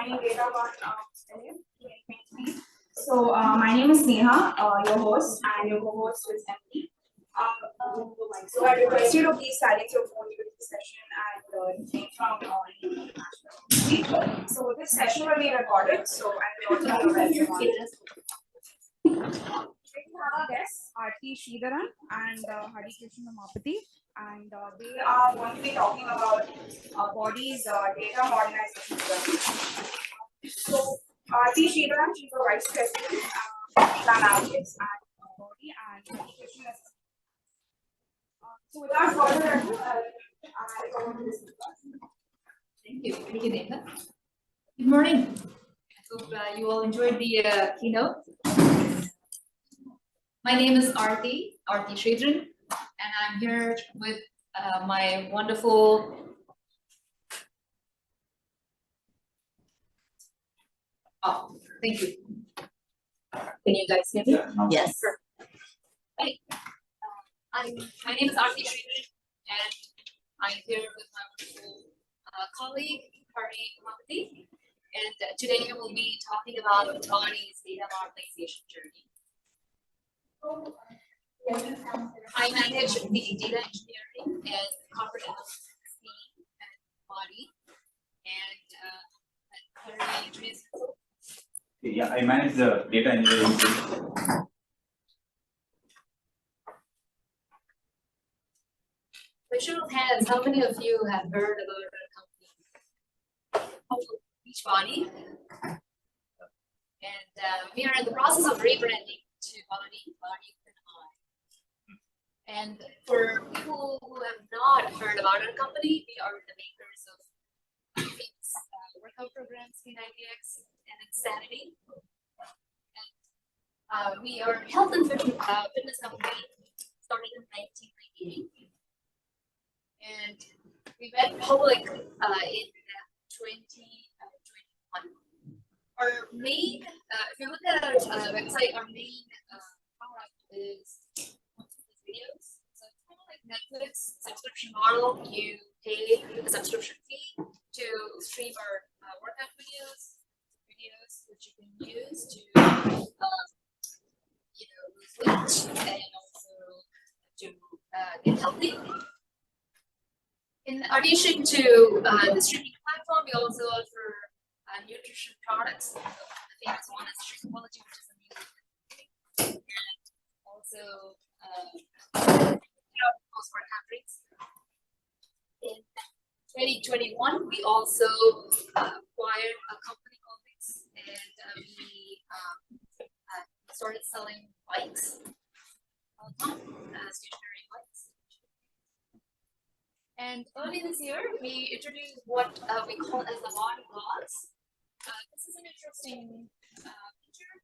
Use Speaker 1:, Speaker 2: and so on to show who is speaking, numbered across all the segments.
Speaker 1: joining data about So my name is Neha, your host, and your co-host is Emily. So I request you to please silence your phone during this session and refrain from international. So this session will be recorded, so I will also be aware. We have our guests, Aarthi, Sridharan, and Krishnan Umapathy, and they are going to be talking about BODi's data modernization journey. So, Aarthi Sridharan, she's the Vice President of Analytics at BODi, and Krishnan is. So, without further ado, I'll go on to this class.
Speaker 2: Thank you, Neha. Good morning. I hope you all enjoyed the keynote. My name is Aarthi Sridharan, and I'm here with my wonderful thank you. Can you guys hear me? Yes. Hey, my name is Aarthi Sridharan, and I'm here with my wonderful colleague, Umapathy, and today we will be talking about BODi's data modernization journey. I manage the data engineering and corporate analytics team at BODi, and how do you introduce yourself?
Speaker 3: Yeah, I manage the data engineering team.
Speaker 2: By show of hands, how many of you have heard about our company? Beachbody. And we are in the process of rebranding to BODi. And for people who have not heard about our company, we are the makers of workout programs, IDX, and Insanity. And we are a health and fitness company started in 1998. And we went public in 2021. Our main, if you look at our website, our main product is videos. So it's kind of like Netflix subscription model. You pay the subscription fee to stream our workout videos which you can use to lose weight and also to get healthy. In addition to the streaming platform, we also offer nutrition products. The famous one is Drinkability, which is a new and also post-work drinks. In 2021, we also acquired a company called Mix, and we started selling bikes, stationary bikes. And early this year, we introduced what we call as the BODi blogs. This is an interesting feature.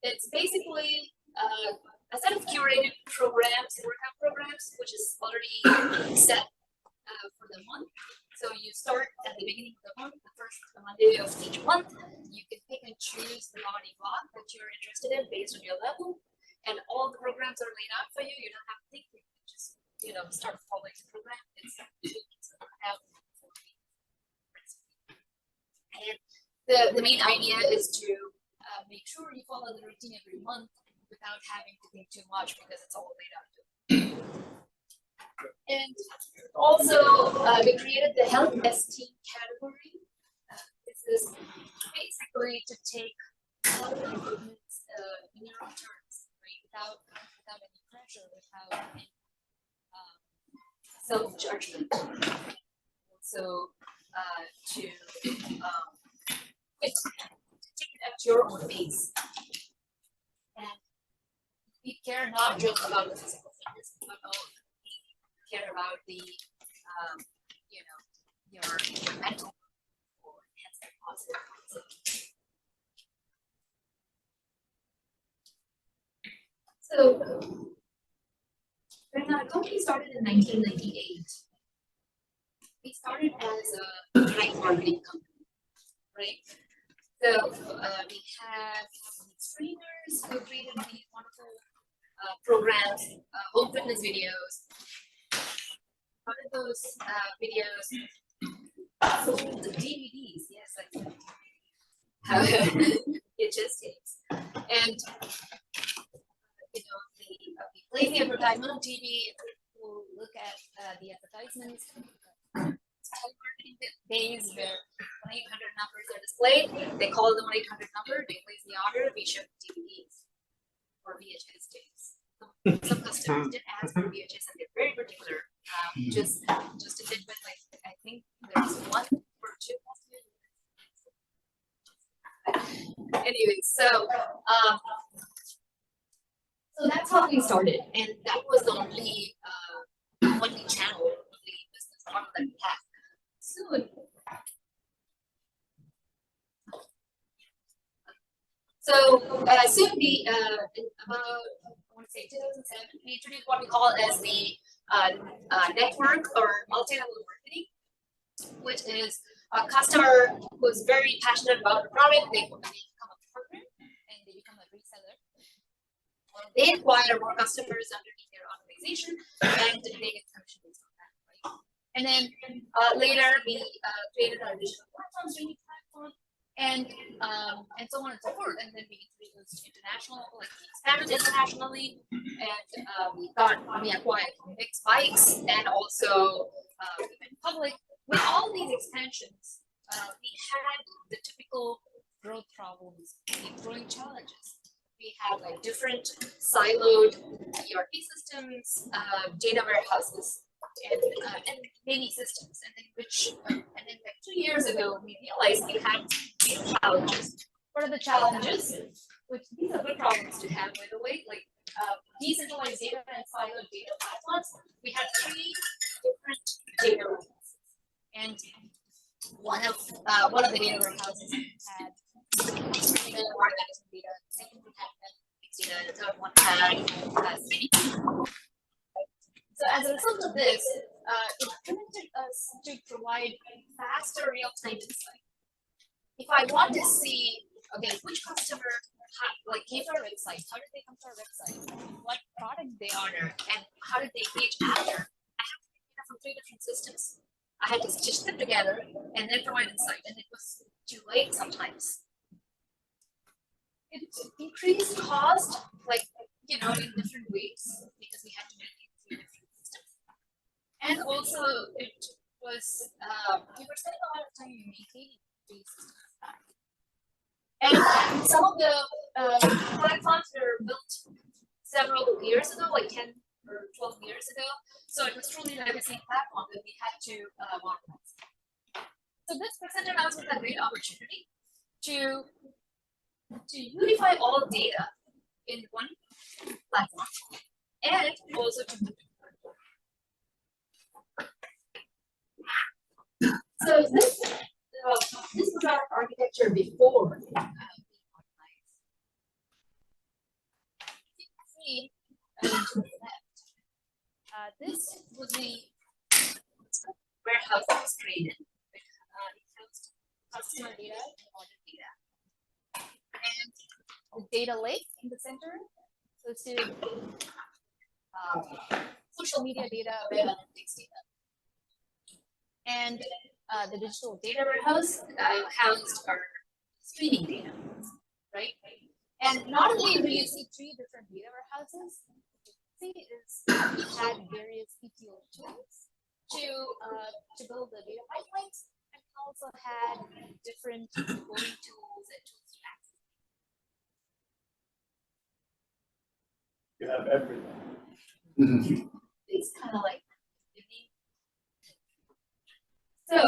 Speaker 2: It's basically a set of curated programs, workout programs, which is already set for the month. So you start at the beginning of the month, the first Monday of each month. You can pick and choose the BODi blog that you're interested in based on your level, and all the programs are laid out for you. You don't have to think. You just start following the program. And the main idea is to make sure you follow the routine every month without having to think too much because it's all laid out. And also, we created the Health ST category. This is basically to take health improvements in your own terms, right? Without any pressure, without any self-judgment. So to take it at your own pace. And we care not just about the physical fitness, but also we care about the your mental or positive. So when our company started in 1998, we started as a direct marketing company, right? So we have trainers who created these wonderful programs, home fitness videos. One of those videos sold DVDs, yes, like VHS tapes. And we play the advertisement on TV. People look at the advertisements. Telemarketing days where 1-800 numbers are displayed. They call the 1-800 number. They place the order. We ship DVDs or VHS tapes. Some customers did ask for VHS, and they're very particular. Just to fit with, like, I think there's 1 or 2 customers. Anyway, so that's how we started, and that was the only channel, only business model that we had. Soon. Soon we, in about, I want to say 2007, we introduced what we call as the network or multi-level marketing, which is a customer who's very passionate about the product. They become a partner and they become a reseller. They acquire more customers underneath their organization, and they get commission based on that, right? And then later we created our digital platform, streaming platform, and so on and so forth. And then we introduced international, like we expanded internationally, and we acquired mixed bikes, and also we went public. With all these expansions, we had the typical growth problems, the growing challenges. We have like different siloed ERP systems, data warehouses, and many systems. And then like 2 years ago, we realized we had these challenges. What are the challenges? Which these are good problems to have, by the way. Like decentralized data and siloed data platforms. We had 3 different data warehouses, and one of the data warehouses had data, organization data, second one had analytics data, the third one had city. So as a result of this, it permitted us to provide faster real-time insight. If I want to see, okay, which customer came to our website, how did they come to our website, what product they ordered, and how did they engage after, I have to get data from 3 different systems. I had to stitch them together and then provide insight, and it was too late sometimes. It increased cost, in different ways, because we had to maintain 3 different systems. And also, it was, we were spending a lot of time maintaining these systems. And some of the platforms were built several years ago, like 10 or 12 years ago. So it was truly a legacy platform that we had to modernize. So this presented us with a great opportunity to unify all data in one platform, and also to so this was our architecture before we modernized. You can see to the left. This was the warehouse that was created. It housed customer data and order data, and the data lake in the center hosted social media data, web analytics data, and the digital data warehouse housed our streaming data, right? And not only do you see 3 different data warehouses, what you see is we had various ETL tools to build the data pipelines, and also had different coding tools and tools to access.
Speaker 4: You have everything.
Speaker 2: It's kind of like so.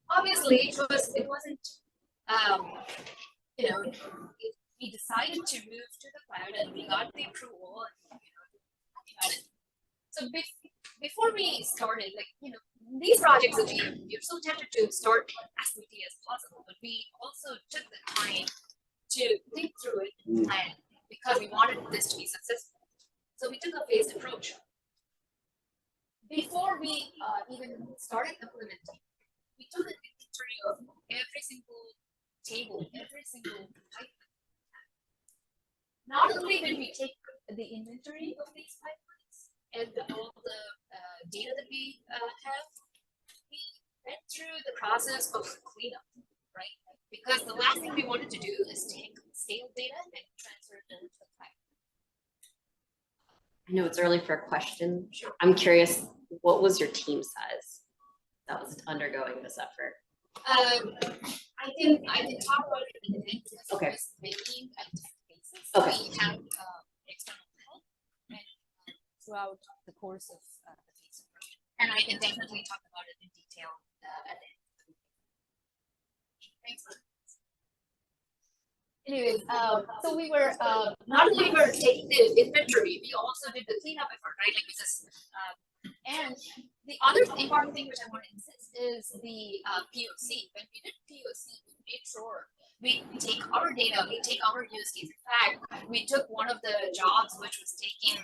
Speaker 2: Obviously, it wasn't. We decided to move to the cloud, and we got the approval. And, so before we started, these projects, we were so tempted to start as quickly as possible, but we also took the time to think through it and plan, because we wanted this to be successful. So we took a phased approach. Before we even started implementing, we took an inventory of every single table, every single pipeline. Not only did we take the inventory of these pipelines and all the data that we have, we went through the process of cleanup, right? because the last thing we wanted to do is take stale data and transfer it over to the cloud.
Speaker 5: I know it's early for a question. I'm curious, what was your team size that was undergoing this effort?
Speaker 2: I can talk about it in a minute because
Speaker 5: Okay.
Speaker 2: it was varying at different basis.
Speaker 5: Okay.
Speaker 2: We have external help and throughout the course of the phase approach. And I can definitely talk about it in detail at the end. Thanks. Anyways, so we were not only were taking the inventory, we also did the cleanup effort, right? Like this, and the other important thing which I want to insist is the POC. When we did POC, we made sure we take our data, we take our use case. In fact, we took one of the jobs which was taking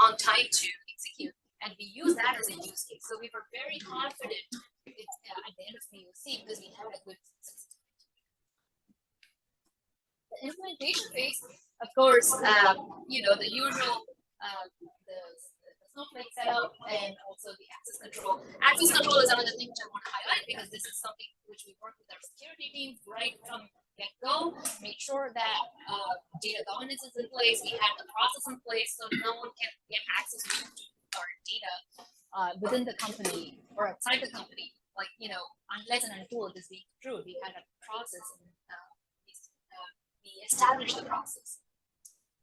Speaker 2: on time to execute, and we used that as a use case. So we were very confident at the end of POC because we had a good success. The implementation phase, of course, you know, the usual, the Snowflake setup and also the access control. Access control is another thing which I want to highlight because this is something which we work with our security team right from get-go. Make sure that data governance is in place. We have the process in place so no one can get access to our data within the company or outside the company. Like, you know, unless and until it is being approved, we had a process and we established the process.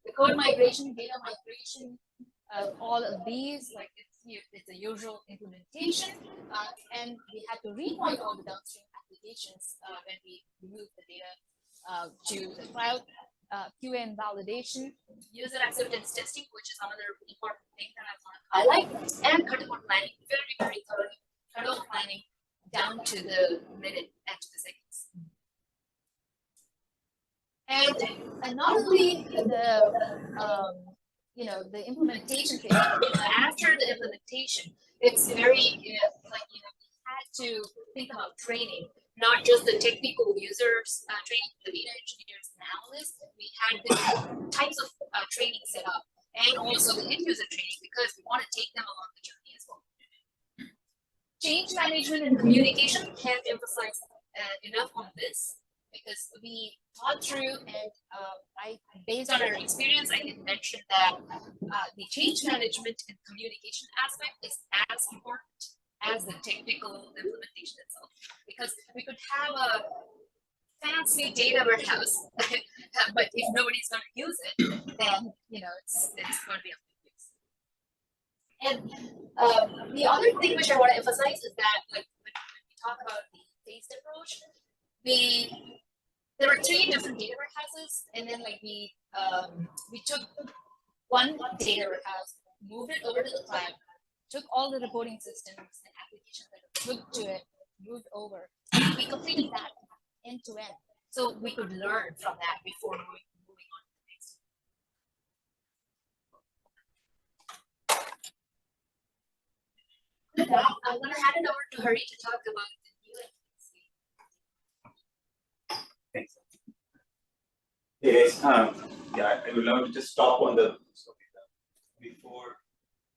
Speaker 2: The code migration, data migration, all of these, like it's a usual implementation, and we had to repoint all the downstream applications when we move the data to the cloud. QA and validation, user acceptance testing, which is another important thing that I want to highlight, and cutover planning, very thorough cutover planning down to the minute and to the seconds. And not only the you know, the implementation phase, after the implementation, it's very like, you know, we had to think about training, not just the technical users training, the data engineers and analysts. We had different types of training set up, and also the end user training because we want to take them along the journey as well. Change management and communication, can't emphasize enough on this because we thought through and based on our experience, I can mention that the change management and communication aspect is as important as the technical implementation itself. Because we could have a fancy data warehouse, but if nobody's going to use it, then you know it's going to be of no use. And the other thing which I want to emphasize is that, like, when we talk about the phased approach, there were 3 different data warehouses, and then like we took one data warehouse, moved it over to the cloud, took all the reporting systems and applications that were hooked to it, moved over. And we completed that end to end, so we could learn from that before moving on to the next. With that, I'm going to hand it over to Hari to talk about the new
Speaker 3: Thanks. Hey guys, yeah, I would love to just stop on the before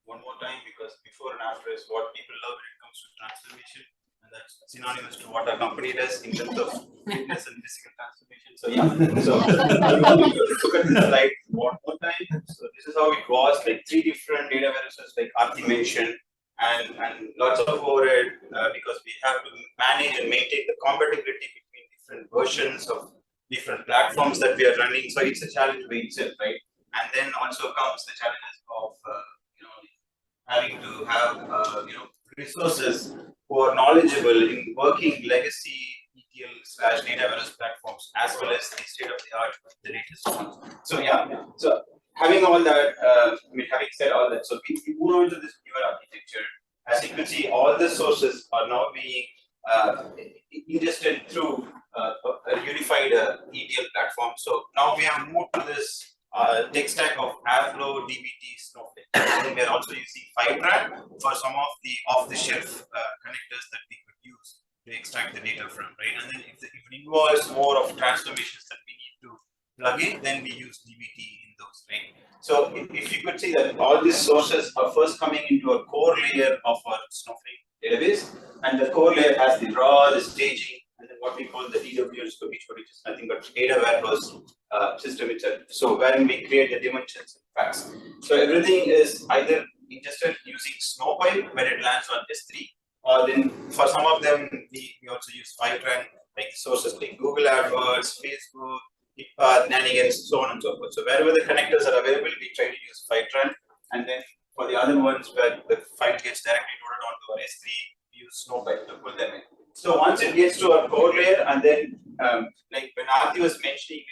Speaker 3: one more time because before and after is what people love when it comes to transformation, and that's synonymous to what our company does in terms of fitness and physical transformation. So yeah, so look at this slide one more time. So this is how it was, like 3 different data warehouses, like Aarthi mentioned, and lots of overhead because we have to manage and maintain the compatibility between different versions of different platforms that we are running. So it's a challenge by itself, right? And then also comes the challenges of you know, having to have you know, resources who are knowledgeable in working legacy ETL/data warehouse platforms as well as the state of the art, the latest ones. So yeah, so having all that, I mean, having said all that, so we move on to this newer architecture. As you can see, all the sources are now being ingested through a unified ETL platform. So now we have moved to this tech stack of Airflow, DBT, Snowflake. And then we are also using Fivetran for some of the off-the-shelf connectors that we could use to extract the data from, right? And then if it involves more of transformations that we need to plug in, then we use DBT in those, right? So if you could see that all these sources are first coming into a core layer of our Snowflake database, and the core layer has the raw, the staging, and then what we call the DWS for Beachbody, which is nothing but data warehouse system itself. So wherein we create the dimensions and facts. So everything is either ingested using Snowflake when it lands on S3, or then for some of them we also use Fivetran, like sources like Google AdWords, Facebook, HitPath, Nanigans, so on and so forth. So wherever the connectors are available, we try to use Fivetran, and then for the other ones where the file gets directly loaded onto our S3, we use Snowflake to pull them in. So once it gets to our core layer, and then like when Aarthi was mentioning,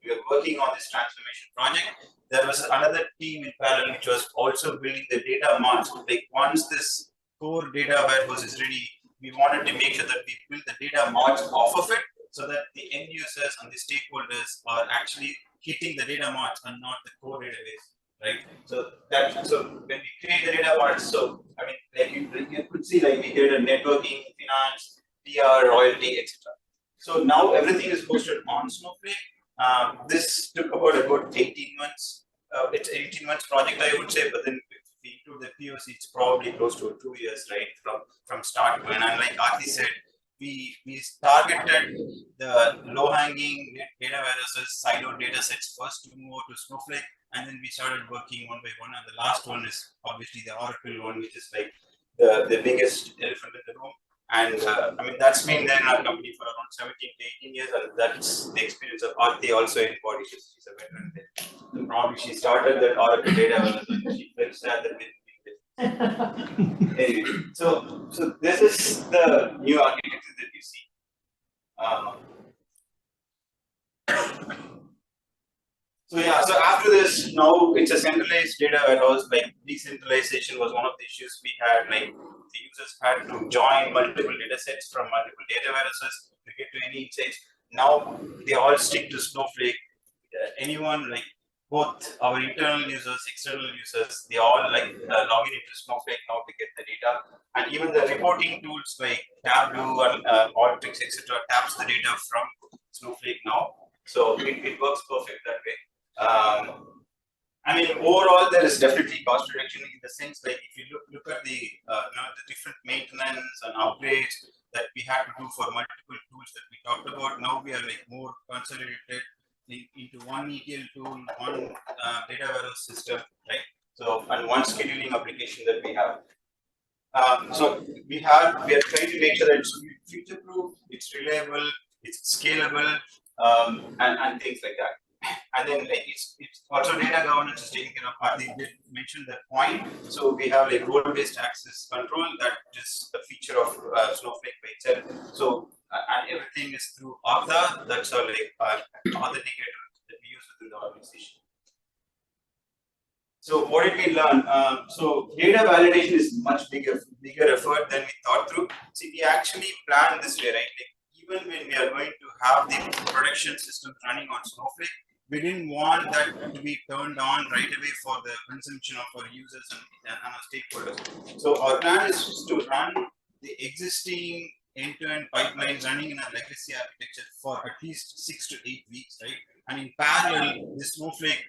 Speaker 3: we were working on this transformation project. There was another team in parallel which was also building the data marts. Like once this core data warehouse is ready, we wanted to make sure that we build the data marts off of it, so that the end users and the stakeholders are actually hitting the data marts and not the core database, right? So when we create the data marts, so I mean, like you could see, like we created networking, finance, PR, royalty, etc. So now everything is hosted on Snowflake. This took about 18 months. It's 18 months project, I would say, but then if we include the POC, it's probably close to 2 years, right, from start to end. And like Aarthi said, we targeted the low-hanging data warehouses, siloed data sets first to move to Snowflake, and then we started working one by one. And the last one is obviously the Oracle one, which is like the biggest elephant in the room. And I mean, that's been there in our company for around 17 to 18 years, and that's the experience of Aarthi also in BODi. She's a veteran there. So probably she started that Oracle data, and she finished that. Anyway, so this is the new architecture that you see. So yeah, so after this, now it's a centralized data warehouse. Like decentralization was one of the issues we had. Like the users had to join multiple data sets from multiple data warehouses to get to any insights. Now they all stick to Snowflake. Anyone, like both our internal users, external users, they all like log into Snowflake now to get the data. And even the reporting tools like Tableau and Alteryx, etc., taps the data from Snowflake now. So it works perfect that way. I mean, overall, there is definitely cost reduction in the sense, like if you look at the the different maintenance and upgrades that we had to do for multiple tools that we talked about. Now we are like more consolidated into one ETL tool, one data warehouse system, right? So and one scheduling application that we have. So we are trying to make sure that it's future proof, it's reliable, it's scalable, and things like that. And then like it's also data governance is taken care of. Aarthi did mention that point. So we have like role-based access control, that is the feature of Snowflake by itself. So and everything is through Aarthi. That's our like authenticator that we use within the organization. So what did we learn? So data validation is much bigger effort than we thought through. See, we actually planned this way, right? Like even when we are going to have the production system running on Snowflake, we didn't want that to be turned on right away for the consumption of our users and our stakeholders. So our plan is to run the existing end-to-end pipelines running in a legacy architecture for at least 6 to 8 weeks, right? And in parallel, the Snowflake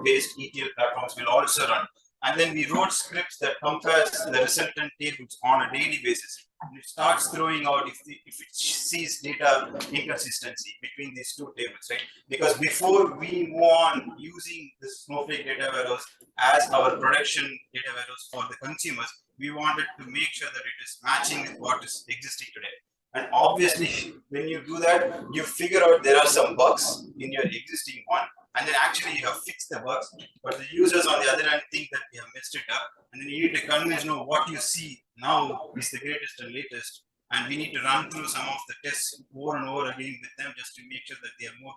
Speaker 3: based ETL platforms will also run. And then we wrote scripts that compares the resultant tables on a daily basis. And it starts throwing out if it sees data inconsistency between these two tables, right? Because before we move on using the Snowflake data warehouse as our production data warehouse for the consumers, we wanted to make sure that it is matching with what is existing today. And obviously, when you do that, you figure out there are some bugs in your existing one, and then actually you have fixed the bugs, but the users on the other hand think that you have messed it up, and then you need to convince what you see now is the greatest and latest, and we need to run through some of the tests over and over again with them just to make sure that they are more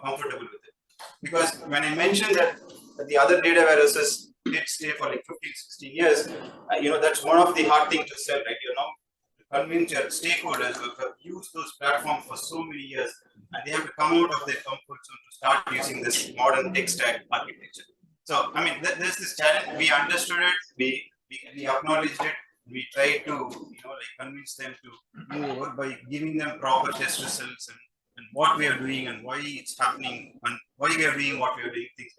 Speaker 3: comfortable with it. Because when I mentioned that the other data warehouses did stay for like 15, 16 years, that's one of the hard things to sell, right? Convince your stakeholders who have used those platforms for so many years, and they have to come out of their comfort zone to start using this modern tech stack architecture. So, I mean, there's this challenge. We understood it, we acknowledged it, we tried to, convince them to move over by giving them proper test results and what we are doing and why it's happening and why we are doing what we are doing, things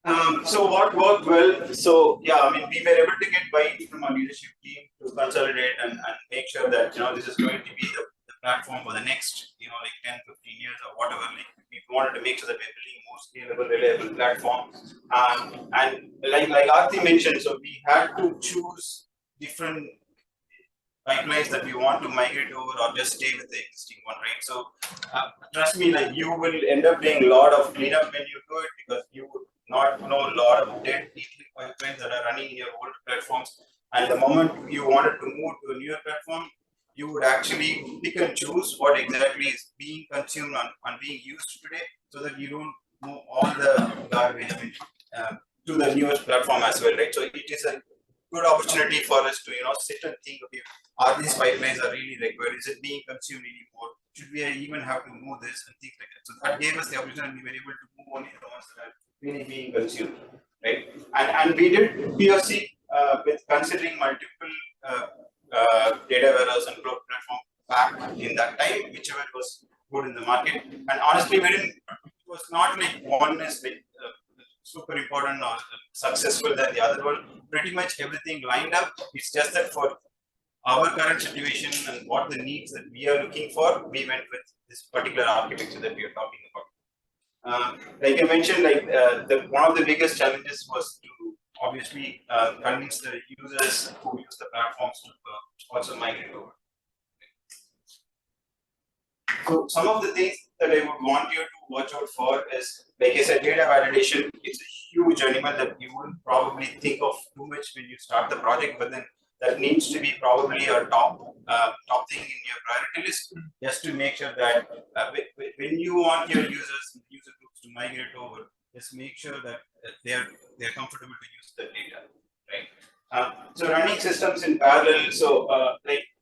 Speaker 3: like So what worked well? So yeah, I mean, we were able to get buy-in from our leadership team to consolidate and make sure that this is going to be the platform for the next like 10, 15 years or whatever. Like we wanted to make sure that we're building more scalable, reliable platform. And like Aarthi mentioned, so we had to choose different pipelines that we want to migrate over or just stay with the existing one, right? So trust me, like you will end up doing a lot of cleanup when you do it because you would not know a lot of dead pipelines that are running in your old platforms. And the moment you wanted to move to a newer platform, you would actually pick and choose what exactly is being consumed and being used today so that you don't move all the garbage to the newest platform as well, right? So it is a good opportunity for us to sit and think, okay, are these pipelines are really required? Is it being consumed anymore? Should we even have to move this and things like that? So that gave us the opportunity. We were able to move only the ones that are really being consumed, right? And we did POC with considering multiple data warehouse and cloud platform back in that time, whichever was good in the market. And honestly, we didn't. It was not like one is like super important or successful than the other one. Pretty much everything lined up. It's just that for our current situation and what the needs that we are looking for, we went with this particular architecture that we are talking about. Like I mentioned, one of the biggest challenges was to obviously convince the users who use the platforms to also migrate over. So some of the things that I would want you to watch out for is, like I said, data validation. It's a huge animal that you wouldn't probably think of too much when you start the project, but then that needs to be probably a top thing in your priority list, just to make sure that when you want your users and user groups to migrate over, just make sure that they're comfortable to use the data, right? So running systems in parallel. So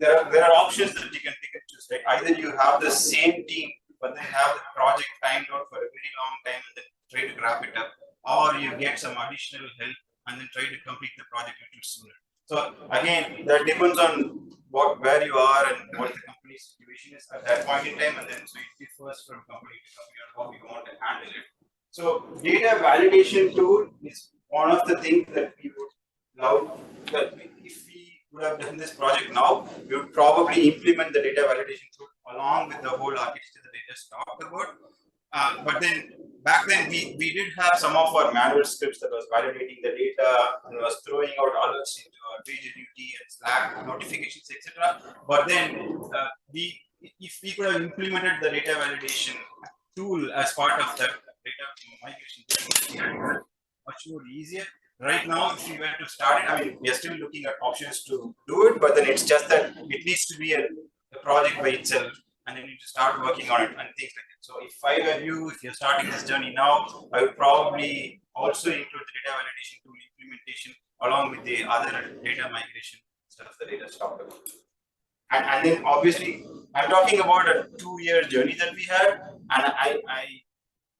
Speaker 3: there are options that you can pick and choose. Right? Either you have the same team, but then have the project timed out for a very long time and then try to wrap it up, or you get some additional help and then try to complete the project a little sooner. So again, that depends on where you are and what the company's situation is at that point in time, and then so it differs from company to company on how you want to handle it. So data validation tool is one of the things that we would love. That if we would have done this project now, we would probably implement the data validation tool along with the whole architecture that I just talked about. But then back then we did have some of our manual scripts that was validating the data and was throwing out alerts into our PagerDuty and Slack notifications, etc. But then if we could have implemented the data validation tool as part of that data migration, much more easier. Right now, if we were to start it, I mean, we are still looking at options to do it, but then it's just that it needs to be a project by itself, and then you need to start working on it and things like that. So if I were you, if you're starting this journey now, I would probably also include the data validation tool implementation along with the other data migration stuff that I just talked about. And then obviously, I'm talking about a 2-year journey that we had, and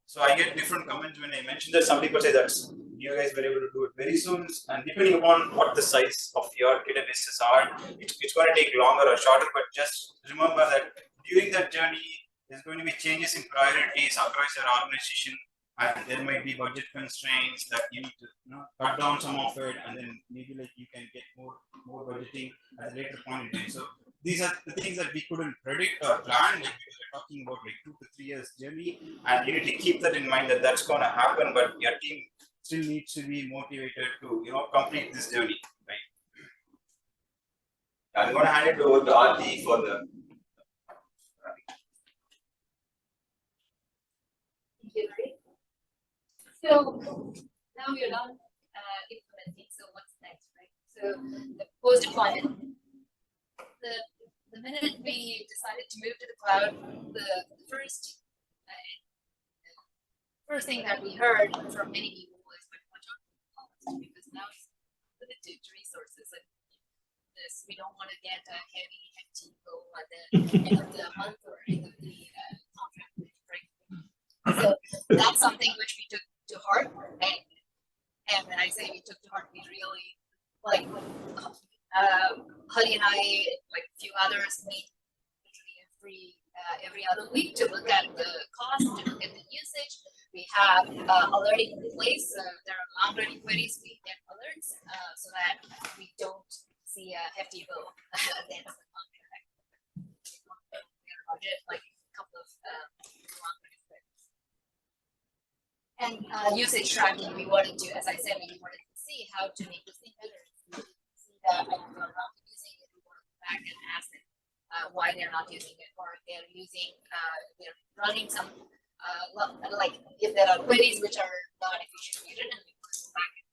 Speaker 3: so I get different comments when I mention that. Some people say that you guys were able to do it very soon, and depending upon what the size of your databases are, it's going to take longer or shorter. But just remember that during that journey, there's going to be changes in priorities across your organization, and there might be budget constraints that you need to cut down some of it, and then maybe like you can get more budgeting at a later point in time. So these are the things that we couldn't predict or plan. Like we were talking about like 2 to 3 years journey, and you need to keep that in mind that that's going to happen. But your team still needs to be motivated to complete this journey, right? I'm going to hand it over to Aarthi for the.
Speaker 2: Thank you, right? So now we're done implementing. So what's next, right? So the post deployment. The minute we decided to move to the cloud, the first thing that we heard from many people was like, watch out for cost, because now it's limited to resources like this. We don't want to get a heavy bill at the end of the month or end of the contract, right? So that's something which we took to heart, and when I say we took to heart, we really like. Hari and I, like a few others, meet literally every other week to look at the cost, to look at the usage. We have alerting in place. There are long-running queries, we get alerts so that we don't see a hefty bill at the end of the contract. Budget, like a couple of long-running queries. And usage tracking, we wanted to, as I said, we wanted to see how to make this thing better. See that people are not using it, we want to go back and ask them why they're not using it, or if they're using, they're running some, like if there are queries which are not efficiently written, we want to go back and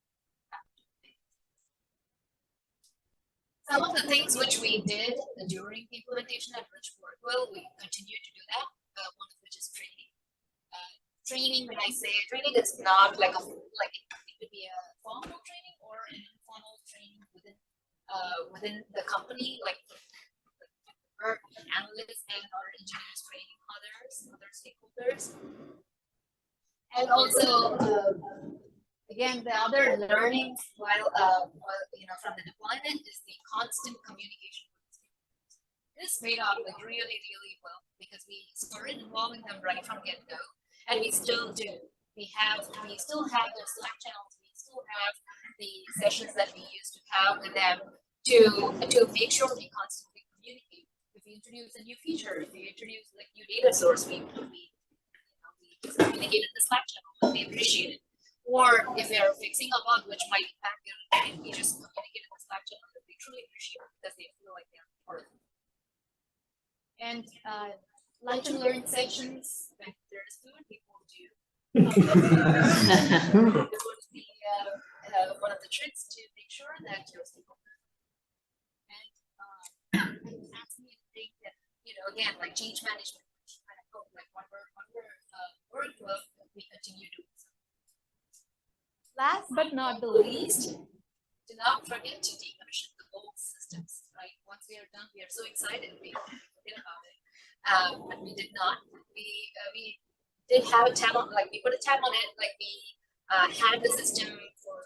Speaker 2: some of the things which we did during the implementation at which worked well, we continue to do that. One of which is training. Training, when I say training, it's not like it could be a formal training or an informal training within the company, like our analysts and our engineers training other stakeholders. And also, again, the other learnings while from the deployment is the constant communication. This made out like really, really well because we started involving them right from get-go, and we still do. We still have their Slack channels. We still have the sessions that we used to have with them to make sure we constantly communicate. If we introduce a new feature, if we introduce like new data source, we communicate in the Slack channel and they appreciate it. Or if they are fixing a bug which might impact their life, we just communicate in the Slack channel that they truly appreciate it because they feel like they're part of it. And lunch and learn sessions, when there's food, people do. One of the tricks to make sure that your stakeholders and ask me to think that, again, like change management, kind of hope, like one workflow, we continue doing so. Last but not the least, do not forget to decommission the old systems, right? Once we are done, we are so excited, we forget about it. But we did not. We did have a tab on, like we put a tab on it, like we had the system for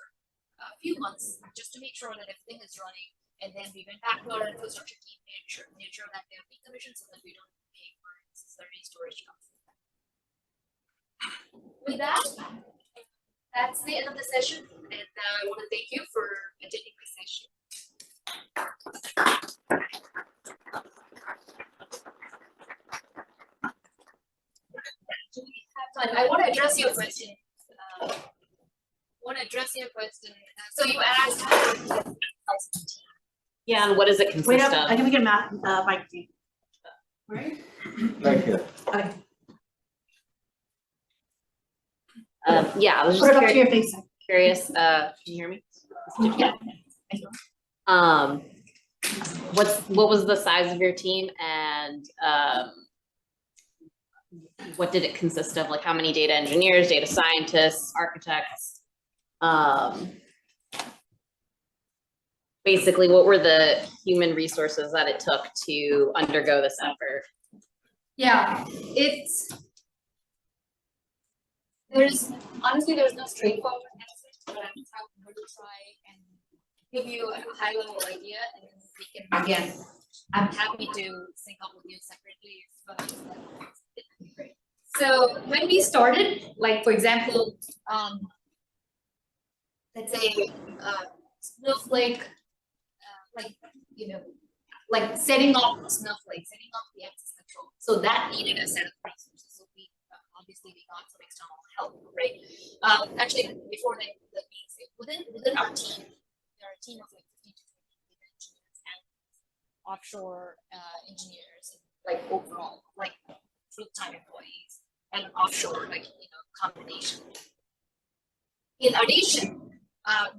Speaker 2: a few months just to make sure that everything is running. And then we went back to our infrastructure team, made sure that they're decommissioned so that we don't pay for unnecessary storage costs. With that, that's the end of the session, and I want to thank you for attending my session. Do we have time? I want to address your question. So you asked.
Speaker 5: Yeah, and what does it consist
Speaker 6: Wait
Speaker 5: of?
Speaker 6: up, I think we get a mic to you.
Speaker 4: Right here.
Speaker 6: Okay.
Speaker 5: Yeah, I was
Speaker 6: Put it
Speaker 5: just
Speaker 6: up to your face.
Speaker 5: curious. Can you hear me?
Speaker 6: Yeah.
Speaker 5: What was the size of your team, and what did it consist of? Like, how many data engineers, data scientists, architects? Basically, what were the human resources that it took to undergo this effort?
Speaker 2: Yeah, there's no straightforward answer, but I'm going to try and give you a high level idea, and then we can, again, I'm happy to sync up with you separately if great. So when we started, like for example, let's say Snowflake, like setting up Snowflake, setting up the access control. So that needed a set of resources. So we obviously we got some external help, right? Actually, before the means, within our team, there are a team of like 15 to 20 engineers and offshore engineers, like overall, like full-time employees and offshore, like combination. In addition,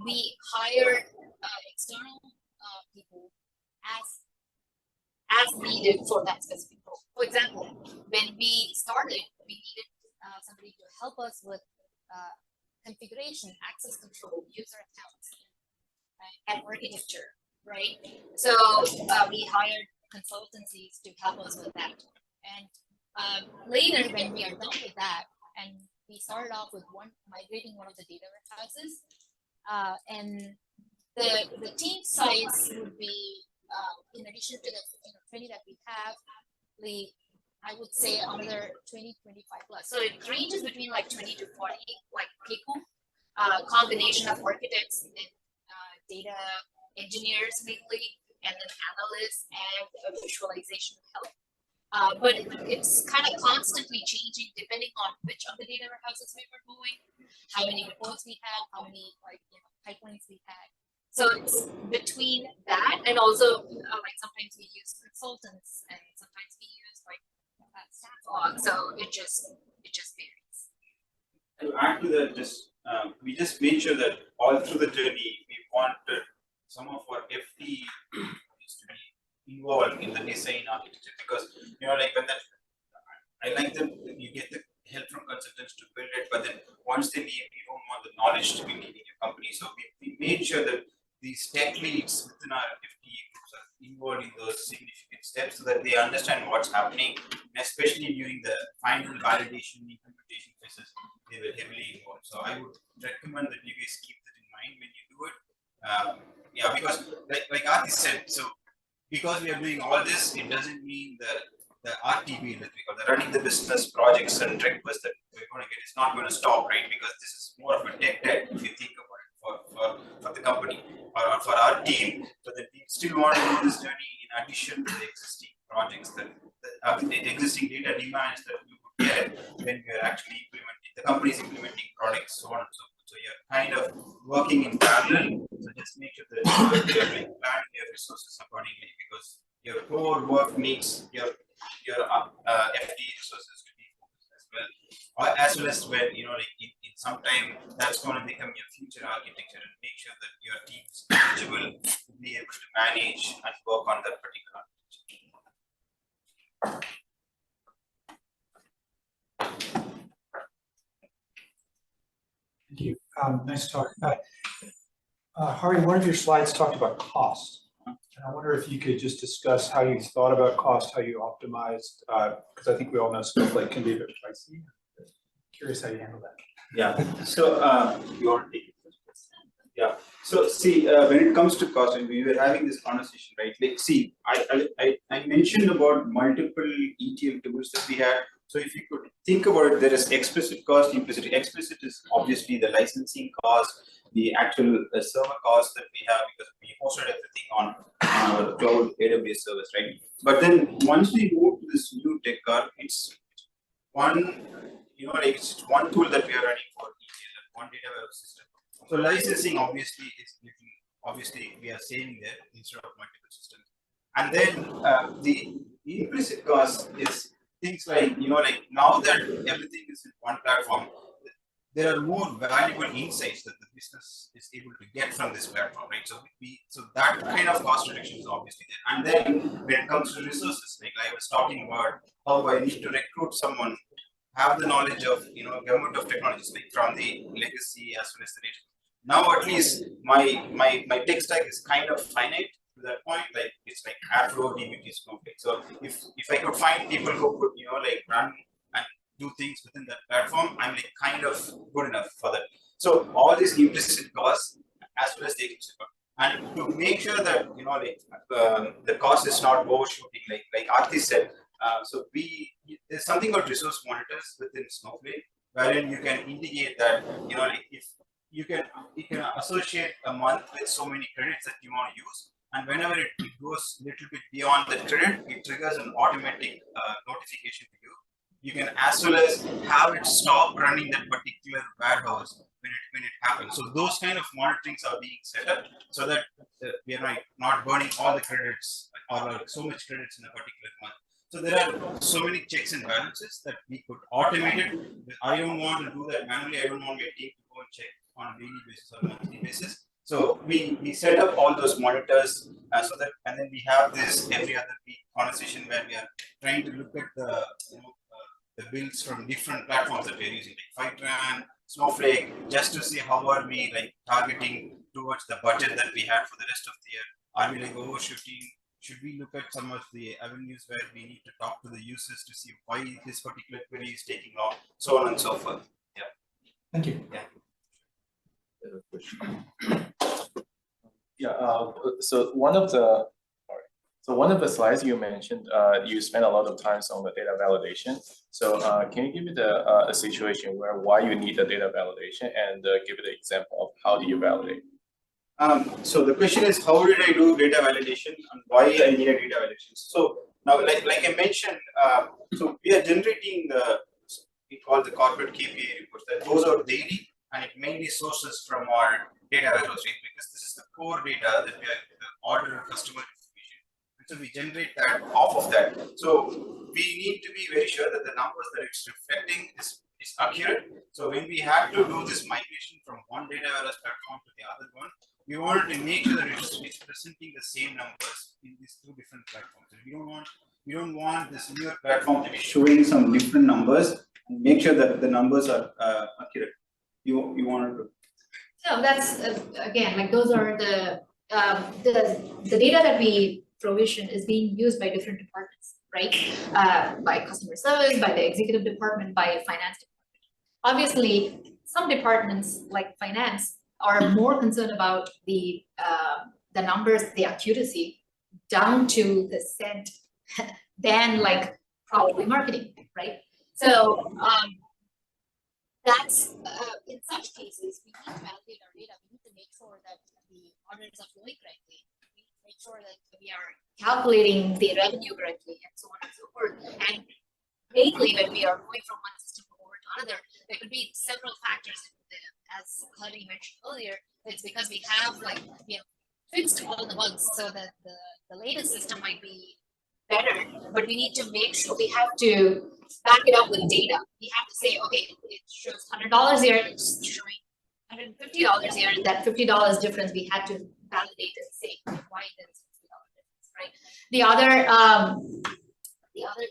Speaker 2: we hired external people as needed for that specific role. For example, when we started, we needed somebody to help us with configuration, access control, user accounts, and architecture, right? So we hired consultancies to help us with that. And later, when we are done with that, and we started off with migrating one of the data warehouses, and the team size would be, in addition to the 20 that we have, I would say another 20, 25 plus. So it ranges between like 20 to 40 like people, combination of architects and data engineers mainly, and then analysts and visualization help. But it's kind of constantly changing depending on which of the data warehouses we were moving, how many reports we had, how many pipelines we had. So it's between that and also like sometimes we use consultants and sometimes we use like staff log. So it just varies.
Speaker 3: To add to that, we just made sure that all through the journey we wanted some of our FD to be involved in the design architecture, because like when that I like that you get the help from consultants to build it, but then once they leave, you don't want the knowledge to be leaving your company. So we made sure that these tech leads within our FD groups are involved in those significant steps so that they understand what's happening, and especially during the final validation implementation phases, they were heavily involved. So I would recommend that you guys keep that in mind when you do it. Yeah, because like Aarthi said, so because we are doing all this, it doesn't mean that the RTB that we call the running the business projects and requests that we're going to get is not going to stop, right? Because this is more of a tech debt if you think about it for the company or for our team. So that we still want to do this journey in addition to the existing projects that the existing data demands that we would get when we are actually implementing, the company is implementing products, so on and so forth. So you're kind of working in parallel. So just make sure that you're planning your resources accordingly, because your core work needs your FD resources to be focused as well, or as well as when in some time that's going to become your future architecture, and make sure that your team is eligible to be able to manage and work on that particular architecture.
Speaker 7: Thank you. Nice talk. Hari, one of your slides talked about cost. And I wonder if you could just discuss how you thought about cost, how you optimized, because I think we all know Snowflake can be a bit pricey. Curious how you handle that.
Speaker 3: Yeah. So you want to take it first? Yeah. So see, when it comes to cost, and we were having this conversation, right? Like, see, I mentioned about multiple ETL tools that we had. So if you could think about it, there is explicit cost, implicit. Explicit is obviously the licensing cost, the actual server cost that we have, because we hosted everything on our cloud AWS service, right? But then once we move to this new tech car, it's one, it's one tool that we are running for ETL, one data warehouse system. So licensing obviously we are saving there instead of multiple systems. And then the implicit cost is things like, now that everything is in one platform, there are more valuable insights that the business is able to get from this platform, right? So that kind of cost reduction is obviously there. And then when it comes to resources, like I was talking about how I need to recruit someone, have the knowledge of, gamut of technologies, like from the legacy as well as the data. Now at least my tech stack is kind of finite to that point, like it's like Afro, DBT, Snowflake. So if I could find people who could, run and do things within that platform, I'm like kind of good enough for that. So all these implicit costs as well as the explicit cost. And to make sure that the cost is not overshooting, like Aarthi said, so there's something called resource monitors within Snowflake, wherein you can indicate that if you can associate a month with so many credits that you want to use, and whenever it goes a little bit beyond the credit, it triggers an automatic notification to you. You can as well as have it stop running that particular warehouse when it happens. So those kind of monitorings are being set up so that we are not burning all the credits or so much credits in a particular month. So there are so many checks and balances that we could automate it. I don't want to do that manually. I don't want my team to go and check on a daily basis or monthly basis. So we set up all those monitors so that, and then we have this every other week conversation where we are trying to look at the the builds from different platforms that we are using, like Fivetran, Snowflake, just to see how are we targeting towards the budget that we had for the rest of the year. Are we overshooting? Should we look at some of the avenues where we need to talk to the users to see why this particular query is taking long, so on and so forth. Yeah.
Speaker 7: Thank you.
Speaker 3: Yeah.
Speaker 4: Yeah. So one of the
Speaker 8: So one of the slides you mentioned, you spent a lot of time on the data validation. So can you give me a situation why you need the data validation and give it an example of how do you validate?
Speaker 3: So the question is, how did I do data validation and why I need a data validation? So now, like I mentioned, so we are generating we call the corporate KPI reports that goes out daily, and it mainly sources from our data warehouse, right? Because this is the core data that we are the order customer information, and so we generate that off of that. So we need to be very sure that the numbers that it's reflecting is accurate. So when we have to do this migration from one data warehouse platform to the other one, we wanted to make sure that it's presenting the same numbers in these two different platforms. And we don't want this newer platform to be showing some different numbers, and make sure that the numbers are accurate. You wanted to.
Speaker 2: No, that's again, like those are the data that we provision is being used by different departments, right? By customer service, by the executive department, by finance department. Obviously, some departments like finance are more concerned about the numbers, the accuracy down to the cent than like probably marketing, right? So that's in such cases we need to validate our data. We need to make sure that the orders are flowing correctly. We need to make sure that we are calculating the revenue correctly, and so on and so forth. And mainly when we are going from one system over to another, there could be several factors. As Hari mentioned earlier, it's because we have fixed all the bugs so that the latest system might be better, but we need to make sure we have to back it up with data. We have to say, okay, it shows $100 here, it's showing $150 here, and that $50 difference we had to validate and say why there's $50 difference, right? The other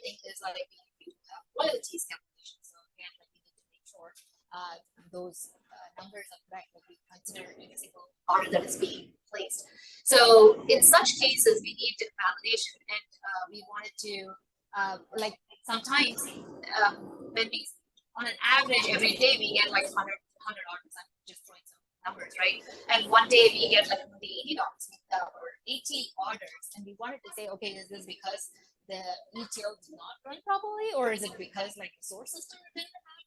Speaker 2: thing is like we do have royalties calculations. So again, like we need to make sure those numbers are correct that we consider every single order that is being placed. So in such cases, we need validation, and we wanted to like sometimes when we on an average every day we get like 100 orders. I'm just throwing some numbers, right? And one day we get like only $80 or 80 orders, and we wanted to say, okay, is this because the ETL is not run properly, or is it because like the source system didn't have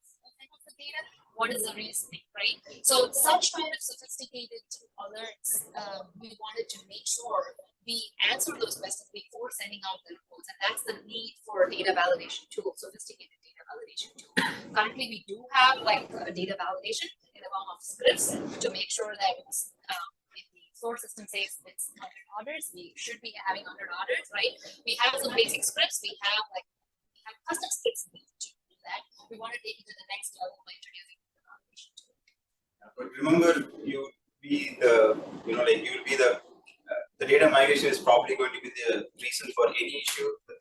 Speaker 2: the data? What is the reasoning, right? So such kind of sophisticated alerts, we wanted to make sure we answer those questions before sending out the reports, and that's the need for data validation tool, sophisticated data validation tool. Currently, we do have like a data validation in the form of scripts to make sure that it's, if the source system says it's 100 orders, we should be having 100 orders, right? We have some basic scripts. We have custom scripts to do that. We want to take it to the next level by introducing the validation tool.
Speaker 3: But remember, you'll be the data migration is probably going to be the reason for any issue. If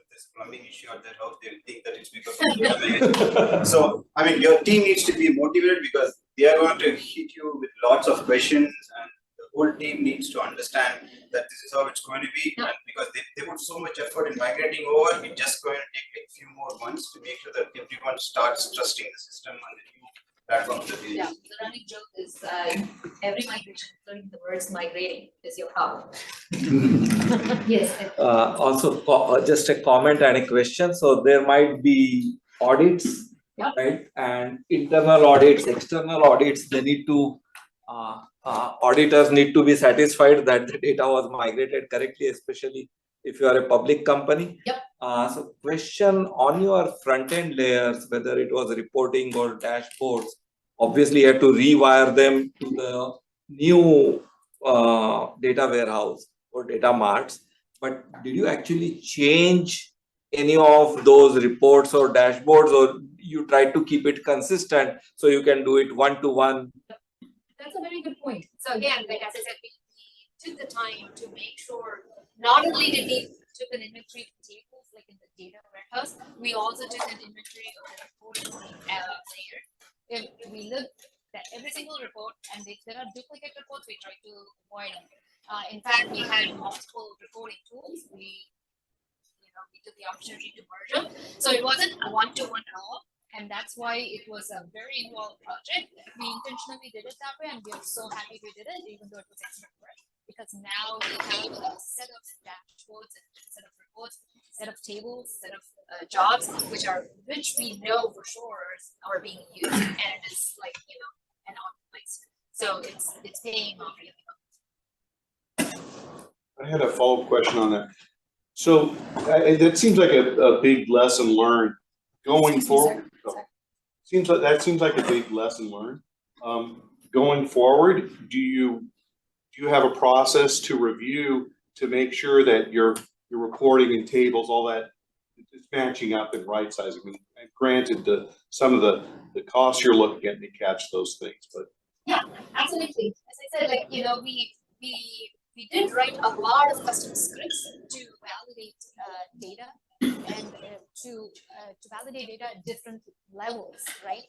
Speaker 3: there's a plumbing issue at their house, they'll think that it's because of data migration. So, I mean, your team needs to be motivated because they are going to hit you with lots of questions, and the whole team needs to understand that this is how it's going to be. And because they put so much effort in migrating over, it's just going to take a few more months to make sure that everyone starts trusting the system and the new platforms that we use.
Speaker 2: Yeah, the running joke is every migration, including the words migrating, is your problem. Yes.
Speaker 9: Also, just a comment and a question. So there might be audits, right? And internal audits, external audits. They need to auditors need to be satisfied that the data was migrated correctly, especially if you are a public company.
Speaker 2: Yep.
Speaker 9: So question on your front end layers, whether it was reporting or dashboards, obviously you have to rewire them to the new data warehouse or data marts. But did you actually change any of those reports or dashboards, or you try to keep it consistent so you can do it one-to-one?
Speaker 2: That's a very good point. So again, like as I said, we took the time to make sure not only did we took an inventory of tables like in the data warehouse, we also took an inventory of the reporting layer. If we looked at every single report, and if there are duplicate reports, we try to avoid them. In fact, we had multiple reporting tools. We took the opportunity to merge them. So it wasn't a one-to-one at all. And that's why it was a very involved project. We intentionally did it that way, and we are so happy we did it, even though it was extra work. Because because now we have a set of dashboards, a set of reports, set of tables, set of jobs, which we know for sure are being used, and it is like, and optimized. So it's paying off really well.
Speaker 10: I had a follow-up question on that. So that seems like a big lesson learned going forward. Seems like a big lesson learned. Going forward, do you have a process to review to make sure that your reporting and tables, all that, is matching up and right sizing? And granted, some of the costs you're looking at may catch those things, but
Speaker 2: yeah, absolutely. As I said, like, we did write a lot of custom scripts to validate data and to validate data at different levels, right?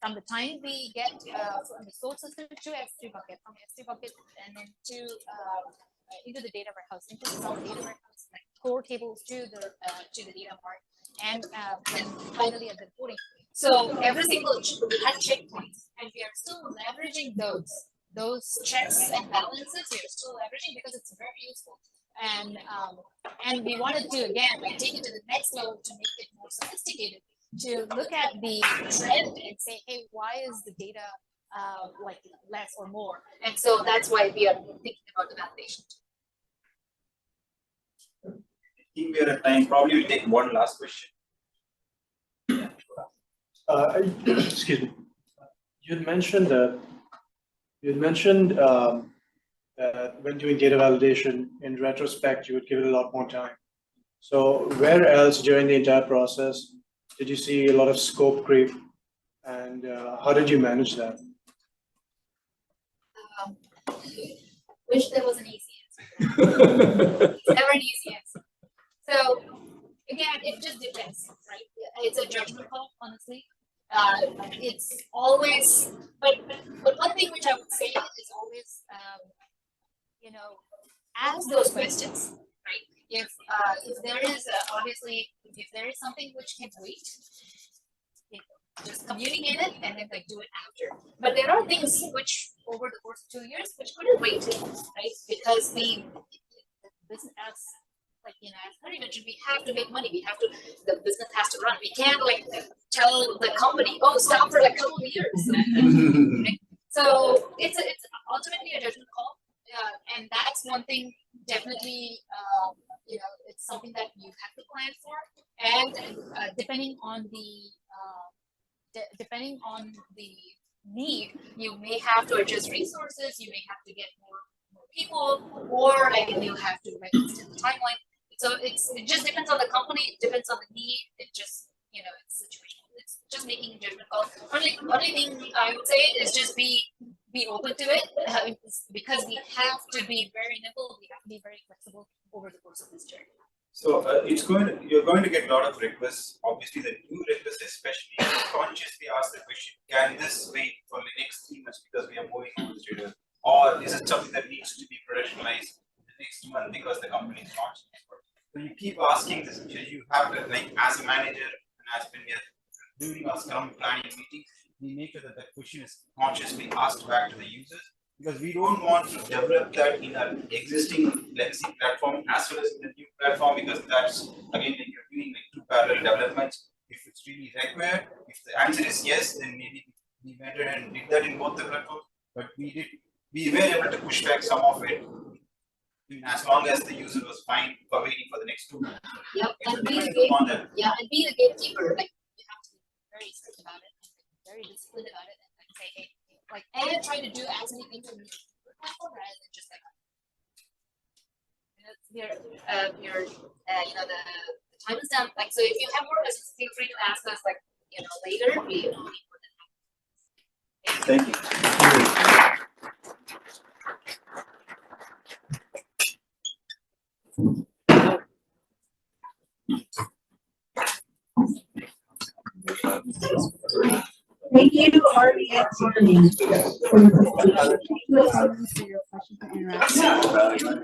Speaker 2: From the time we get from the source system to S3 bucket, from S3 bucket and then to into the data warehouse, into the data warehouse, like core tables to the data mart, and finally at the reporting. So every single we had checkpoints, and we are still leveraging those checks and balances. We are still leveraging because it's very useful. And we wanted to, again, like, take it to the next level to make it more sophisticated, to look at the trend and say, hey, why is the data like less or more? And so that's why we are thinking about the validation.
Speaker 3: I think we are at time. Probably we'll take one last question.
Speaker 11: Excuse me. You had mentioned that when doing data validation, in retrospect, you would give it a lot more time. So where else during the entire process did you see a lot of scope creep, and how did you manage that?
Speaker 2: Wish there was an easy answer. It's never an easy answer. So again, it just depends, right? It's a judgment call, honestly. It's always, but one thing which I would say is always, ask those questions, right? If there is obviously, if there is something which can wait, just communicate it and then like do it after. But there are things which over the course of 2 years which couldn't wait, right? Because the business, as Hari mentioned, we have to make money. The business has to run. We can't like tell the company, oh, stop for like a couple of years. Right? So it's ultimately a judgment call. And that's one thing definitely, it's something that you have to plan for. And depending on the need, you may have to adjust resources, you may have to get more people, or like you have to extend the timeline. So it just depends on the company, it depends on the need, it just, it's situational. It's just making a judgment call. Only thing I would say is just be open to it, because we have to be very nimble, we have to be very flexible over the course of this journey.
Speaker 3: So you're going to get a lot of requests. Obviously, the new requests, especially, consciously ask the question: can this wait for the next 3 months because we are moving on this data, or is it something that needs to be productionized the next month because the company is launching? So you keep asking this. You have to, like, as a manager and as when we are doing our Scrum planning meeting, we make sure that the question is consciously asked back to the users, because we don't want to develop that in our existing legacy platform as well as in the new platform, because that's, again, like you're doing like 2 parallel developments. If it's really required, if the answer is yes, then maybe we went ahead and did that in both the platforms. But we were able to push back some of it, as long as the user was fine for waiting for the next 2 months.
Speaker 2: Yep, and be the gatekeeper. Like, you have to be very strict about it, very disciplined about it, and like say, hey, like, and try to do as many things on the platform rather than just like, the time is done. Like, so if you have more questions, feel free to ask us, like, later. We will be more than happy.
Speaker 3: Thank you.
Speaker 6: Thank you, Aarthi and Sridharan.
Speaker 1: For your questions and interaction.